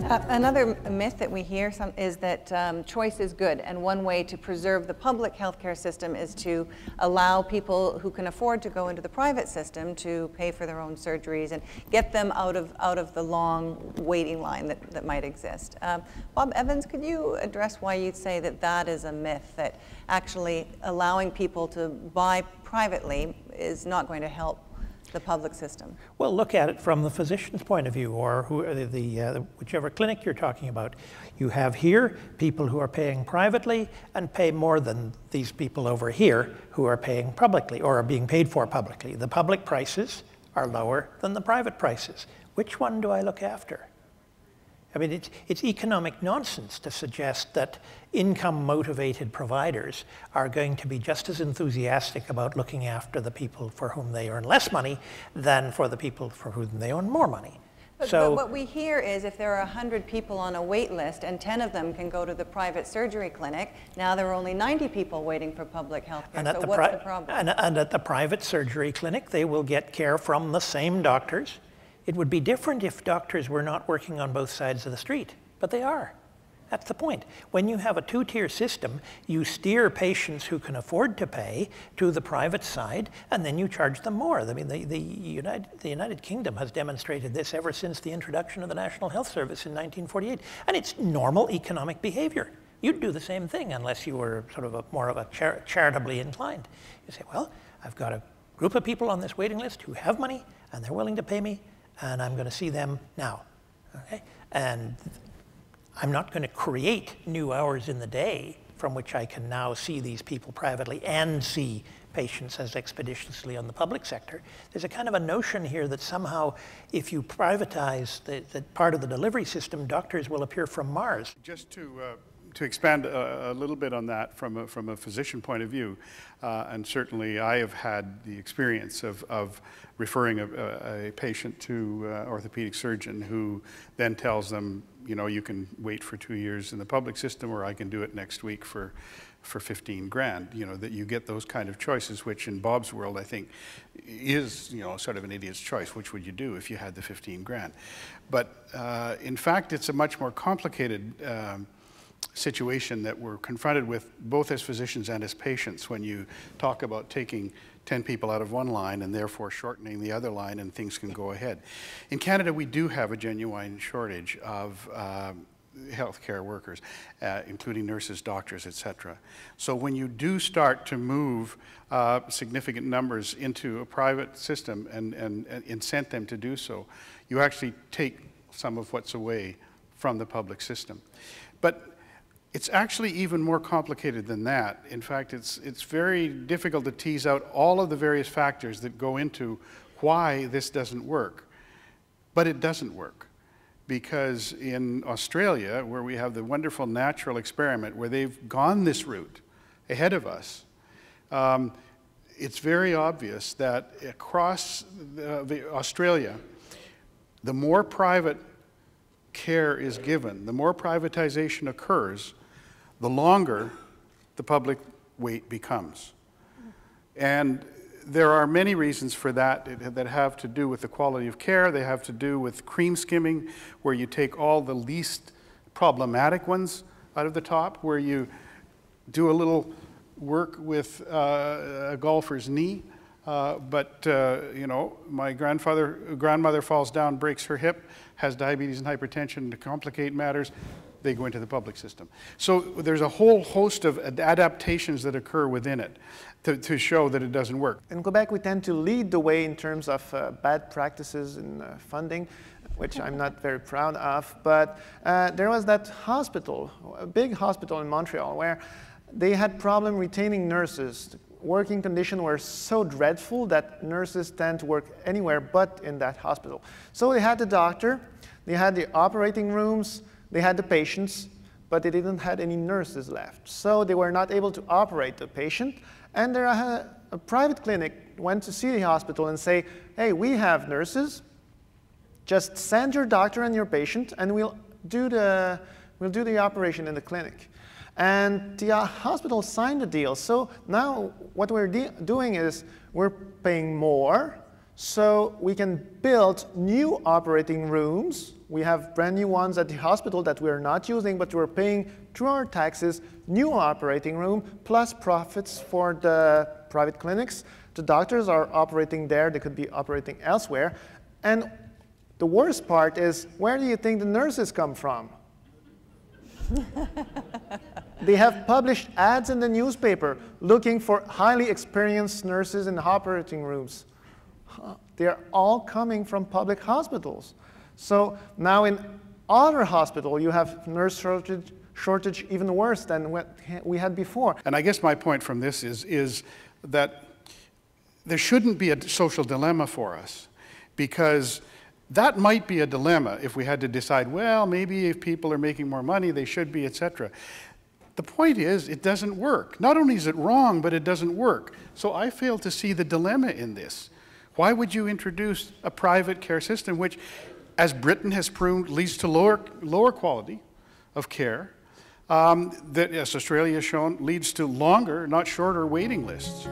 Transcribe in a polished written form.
Another myth that we hear is that choice is good, and one way to preserve the public healthcare system is to allow people who can afford to go into the private system to pay for their own surgeries and get them out of the long waiting line that might exist. Bob Evans, could you address why you'd say that that is a myth, that actually allowing people to buy privately is not going to help the public system? Well, look at it from the physician's point of view, or whichever clinic you're talking about. You have here people who are paying privately and pay more than these people over here who are paying publicly or are being paid for publicly. The public prices are lower than the private prices. Which one do I look after? I mean, it's economic nonsense to suggest that income-motivated providers are going to be just as enthusiastic about looking after the people for whom they earn less money than for the people for whom they earn more money. But what we hear is if there are 100 people on a wait list and 10 of them can go to the private surgery clinic, now there are only 90 people waiting for public health care. So what's the problem? And at the private surgery clinic, they will get care from the same doctors. It would be different if doctors were not working on both sides of the street, but they are. That's the point. When you have a two-tier system, you steer patients who can afford to pay to the private side, and then you charge them more. I mean, the United Kingdom has demonstrated this ever since the introduction of the National Health Service in 1948, and it's normal economic behavior. You'd do the same thing unless you were sort of more of a charitably inclined. You say, well, I've got a group of people on this waiting list who have money, and they're willing to pay me, and I'm going to see them now, okay? And I'm not going to create new hours in the day from which I can now see these people privately and see patients as expeditiously on the public sector. There's a kind of a notion here that somehow if you privatize the part of the delivery system, doctors will appear from Mars. Just to expand a little bit on that from a physician point of view, and certainly I have had the experience of referring a patient to an orthopedic surgeon who then tells them, you know, you can wait for 2 years in the public system, or I can do it next week for 15 grand. You know, that you get those kind of choices, which in Bob's world I think is, you know, sort of an idiot's choice. Which would you do if you had the 15 grand? But in fact, it's a much more complicated situation that we're confronted with both as physicians and as patients when you talk about taking 10 people out of one line and therefore shortening the other line and things can go ahead. In Canada, we do have a genuine shortage of healthcare workers, including nurses, doctors, etc. So when you do start to move significant numbers into a private system and incent them to do so, you actually take some of what's away from the public system. But it's actually even more complicated than that. In fact, it's very difficult to tease out all of the various factors that go into why this doesn't work. But it doesn't work. Because in Australia, where we have the wonderful natural experiment where they've gone this route ahead of us, it's very obvious that across Australia, the more private care is given, the more privatization occurs, the longer the public wait becomes. And there are many reasons for that that have to do with the quality of care. They have to do with cream skimming, where you take all the least problematic ones out of the top, where you do a little work with a golfer's knee. You know, my grandmother falls down, breaks her hip, has diabetes and hypertension. To complicate matters, they go into the public system. So there's a whole host of adaptations that occur within it to show that it doesn't work. In Quebec, we tend to lead the way in terms of bad practices in funding, which I'm not very proud of. But there was that hospital, a big hospital in Montreal, where they had problem retaining nurses. Working conditions were so dreadful that nurses tend to work anywhere but in that hospital. So they had the doctor, they had the operating rooms, they had the patients, but they didn't have any nurses left. So they were not able to operate the patient. And there a private clinic went to see the hospital and say, hey, we have nurses, just send your doctor and your patient and we'll do the operation in the clinic. And the hospital signed the deal. So now what we're doing is we're paying more So we can build new operating rooms. We have brand new ones at the hospital that we are not using, but we're paying through our taxes, new operating room, plus profits for the private clinics. The doctors are operating there. They could be operating elsewhere. And the worst part is, where do you think the nurses come from? They have published ads in the newspaper looking for highly experienced nurses in the operating rooms. They're all coming from public hospitals. So now in other hospitals, you have nurse shortage even worse than what we had before. And I guess my point from this is that there shouldn't be a social dilemma for us, because that might be a dilemma if we had to decide, well, maybe if people are making more money, they should be, etc. The point is, it doesn't work. Not only is it wrong, but it doesn't work. So I fail to see the dilemma in this. Why would you introduce a private care system which, as Britain has proved, leads to lower quality of care, that, as Australia has shown, leads to longer, not shorter, waiting lists?